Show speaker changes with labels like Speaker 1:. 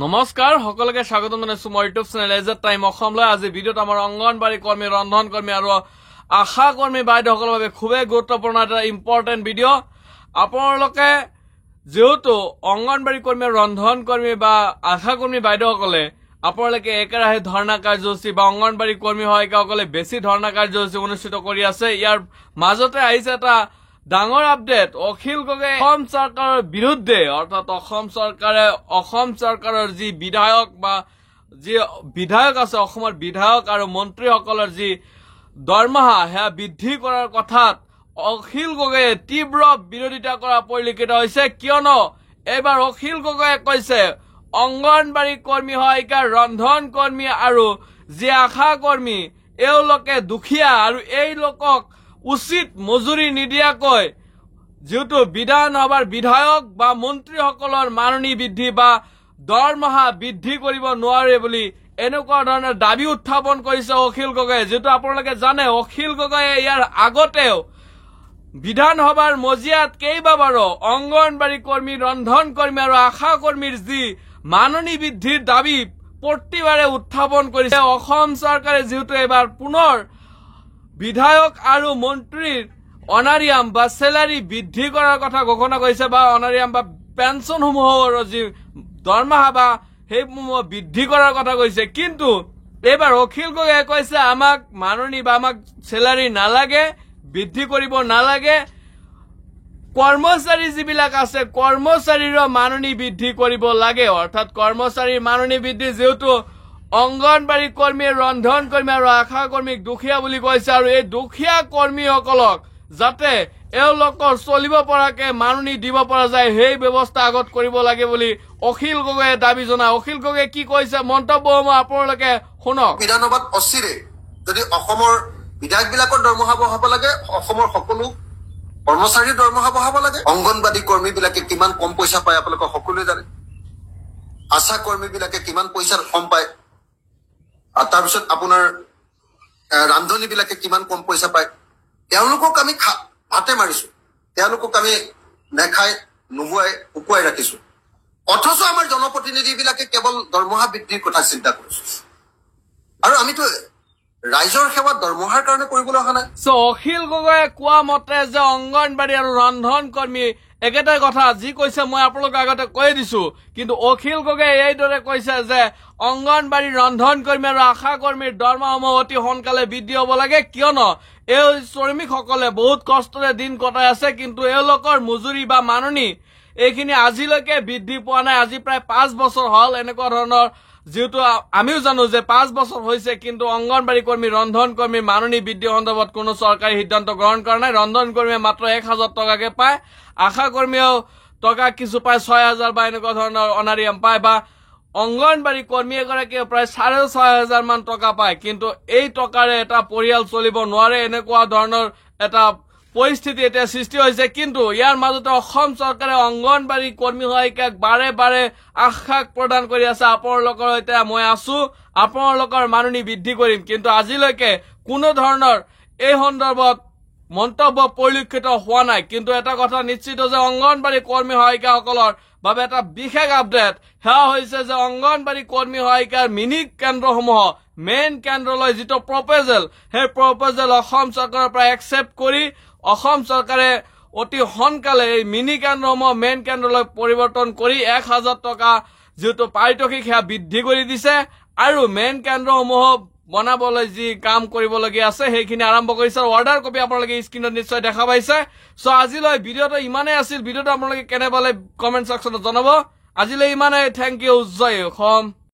Speaker 1: নমস্কাৰ সকলোকে স্বাগতম জনাইছো মোৰ ইউটিউব চেনেল এজেট টাইম অসমলৈ। আজি ভিডিঅ'ত আমাৰ অংগনবাড়ী কৰ্মী, ৰন্ধন কৰ্মী আৰু আশা কৰ্মী বাইদেউসকলৰ বাবে খুবেই গুৰুত্বপূৰ্ণ এটা ইম্পৰ্টেণ্ট ভিডিঅ'। আপোনালোকে যেহেতু অংগনবাড়ী কৰ্মী, ৰন্ধন কৰ্মী বা আশা কৰ্মী বাইদেউসকলে আপোনালোকে একেৰাহে ধৰ্ণা কাৰ্যসূচী বা অংগনবাড়ী কৰ্মী সহায়িকাসকলে বেছি ধৰ্ণা কাৰ্যসূচী অনুষ্ঠিত কৰি আছে। ইয়াৰ মাজতে আহিছে এটা ডাঙৰ আপডেট। অখিল গগৈ অসম চৰকাৰৰ বিৰুদ্ধে, অৰ্থাৎ অসম চৰকাৰৰ যি বিধায়ক বা যি বিধায়ক আছে, অসমৰ বিধায়ক আৰু মন্ত্ৰীসকলৰ যি দৰমহা সেয়া বৃদ্ধি কৰাৰ কথাত অখিল গগৈয়ে তীব্ৰ বিৰোধিতা কৰা পৰিলক্ষিত হৈছে। কিয়নো এইবাৰ অখিল গগৈয়ে কৈছে অংগনবাড়ী কৰ্মী সহায়িকা, ৰন্ধন কৰ্মী আৰু যি আশা কৰ্মী এওঁলোকে দুখীয়া আৰু এই লোকক উচিত মজুৰি নিদিয়াকৈ যেহেতু বিধানসভাৰ বিধায়ক বা মন্ত্ৰীসকলৰ মাননি বৃদ্ধি বা দৰমহা বৃদ্ধি কৰিব নোৱাৰে বুলি এনেকুৱা ধৰণৰ দাবী উত্থাপন কৰিছে অখিল গগৈয়ে। যেহেতু আপোনালোকে জানে অখিল গগৈয়ে ইয়াৰ আগতেও বিধানসভাৰ মজিয়াত কেইবাবাৰো অংগনবাড়ী কৰ্মী, ৰন্ধন কৰ্মী আৰু আশা কৰ্মীৰ যি মাননি বৃদ্ধিৰ দাবী প্ৰতিবাৰে উত্থাপন কৰিছে। অসম চৰকাৰে যিহেতু এইবাৰ পুনৰ বিধায়ক আৰু মন্ত্ৰীৰ অনাৰিয়াম বা চেলাৰী বৃদ্ধি কৰাৰ কথা ঘোষণা কৰিছে বা অনাৰিয়াম বা পেঞ্চনসমূহৰ যি দৰমহা বা সেইসমূহ বৃদ্ধি কৰাৰ কথা কৈছে। কিন্তু এইবাৰ অখিল গগৈয়ে কৈছে আমাক মাননি বা আমাক চেলাৰী নালাগে, বৃদ্ধি কৰিব নালাগে, কৰ্মচাৰী যিবিলাক আছে কৰ্মচাৰীৰো মাননি বৃদ্ধি কৰিব লাগে। অৰ্থাৎ কৰ্মচাৰীৰ মাননি বৃদ্ধি, যেহেতু অংগনবাড়ী কৰ্মী, ৰন্ধন কৰ্মী আৰু আশা কৰ্মীক দুখীয়া বুলি কৈছে আৰু এই দুখীয়া কৰ্মীসকলক যাতে এওঁলোকৰ চলিব পৰাকে মাননি দিব পৰা যায় সেই ব্যৱস্থা আগত কৰিব লাগে বুলি অখিল গগৈয়ে দাবী জনায়। অখিল গগৈয়ে কি কৈছে মন্তব্যসমূহ আপোনালোকে শুনক।
Speaker 2: বিধানসভাত অচিৰে যদি অসমৰ বিধায়কবিলাকৰ দৰমহা বঢ়াব লাগে, অসমৰ সকলো কৰ্মচাৰীৰ দৰমহা বঢ়াব লাগে। অংগনবাড়ী কৰ্মীবিলাকে কিমান কম পইচা পায় আপোনালোকে সকলোৱে জানে। আশা কৰ্মীবিলাকে কিমান পইচা কম পায়, আৰু তাৰপিছত আপোনাৰ ৰান্ধনীবিলাকে কিমান কম পইচা পায়। তেওঁলোকক আমি হাতে মাৰিছো, তেওঁলোকক আমি নেখাই নোহোৱাই শুকুৱাই ৰাখিছো, অথচ আমাৰ জনপ্ৰতিনিধিবিলাকে কেৱল দৰমহা বৃদ্ধিৰ কথা চিন্তা কৰিছো। আৰু আমিতো ৰাইজৰ সেৱা দৰমহাৰ কাৰণে কৰিবলৈ অহা নাই।
Speaker 1: অখিল গগৈয়ে কোৱা মতে যে অংগনবাড়ী আৰু ৰন্ধন কৰ্মী একেটাই কথা, যি কৈছে মই আপোনালোকক আগতে কৈ দিছো। কিন্তু অখিল গগৈয়ে এইদৰে কৈছে যে অংগনবাড়ী, ৰন্ধন কৰ্মী আৰু আশা কৰ্মীৰ দৰমহাসমূহ অতি সোনকালে বৃদ্ধি হব লাগে। কিয়নো এই শ্ৰমিকসকলে বহুত কষ্টৰে দিন কটাই আছে, কিন্তু এওঁলোকৰ মজুৰি বা মাননি এইখিনি আজিলৈকে বৃদ্ধি পোৱা নাই। আজি প্ৰায় 5 বছৰ হল এনেকুৱা ধৰণৰ, যেহেতু আমিও জানো যে 5 বছৰ হৈছে, কিন্তু অংগনবাড়ী কৰ্মী, ৰন্ধন কৰ্মীৰ মাননি বৃদ্ধি সন্দৰ্ভত কোনো চৰকাৰী সিদ্ধান্ত গ্ৰহণ কৰা নাই। ৰন্ধন কৰ্মীয়ে মাত্ৰ 1000 টকাকে পায়, আশা কৰ্মীয়েও টকা কিছু পায়, 6000 বা এনেকুৱা ধৰণৰ অনাৰিয়াম পায়, বা অংগনবাড়ী কৰ্মী এগৰাকীয়ে প্ৰায় 6500 মান টকা পায়। কিন্তু এই টকাৰে এটা পৰিয়াল চলিব নোৱাৰে, এনেকুৱা ধৰণৰ এটা পৰিস্থিতি এতিয়া সৃষ্টি হৈছে। কিন্তু ইয়াৰ মাজতে অসম চৰকাৰে অংগনবাড়ী কৰ্মী সহায়িকাক বাৰে বাৰে আশ্বাস প্ৰদান কৰি আছে আপোনালোকৰ সৈতে মই আছো, আপোনালোকৰ মাননি বৃদ্ধি কৰিম। কিন্তু আজিলৈকে কোনো ধৰণৰ এই সন্দৰ্ভত মন্তব্য পৰিলক্ষিত হোৱা নাই। কিন্তু এটা কথা নিশ্চিত যে অংগনবাড়ী কৰ্মী সহায়িকাসকলৰ বাবে এটা বিশেষ আপডেট সেয়া হৈছে যে অংগনবাড়ী কৰ্মী সহায়িকাৰ মিনি কেন্দ্ৰসমূহ মেইন কেন্দ্ৰলৈ যিটো প্ৰপ'জেল, সেই প্ৰপ'জেল অসম চৰকাৰৰ পৰা একচেপ্ট কৰি অসম চৰকাৰে অতি সোনকালে এই মিনি কেন্দ্ৰসমূহ মেইন কেন্দ্ৰলৈ পৰিৱৰ্তন কৰি 1000 টকা যিহেতু পাৰিতোষিক সেয়া বৃদ্ধি কৰি দিছে আৰু মেইন কেন্দ্ৰসমূহ বনাবলৈ যি কাম কৰিবলগীয়া আছে সেইখিনি আৰম্ভ কৰিছে। অৰ্ডাৰ কপি আপোনালোকে স্ক্ৰীনত নিশ্চয় দেখা পাইছে। আজিলৈ ভিডিঅ'টো ইমানেই আছিল। ভিডিঅ'টো আপোনালোকে কেনে পালে কমেণ্ট ছেকশ্যনত জনাব। আজিলৈ ইমানেই। Thank you. জয় অসম।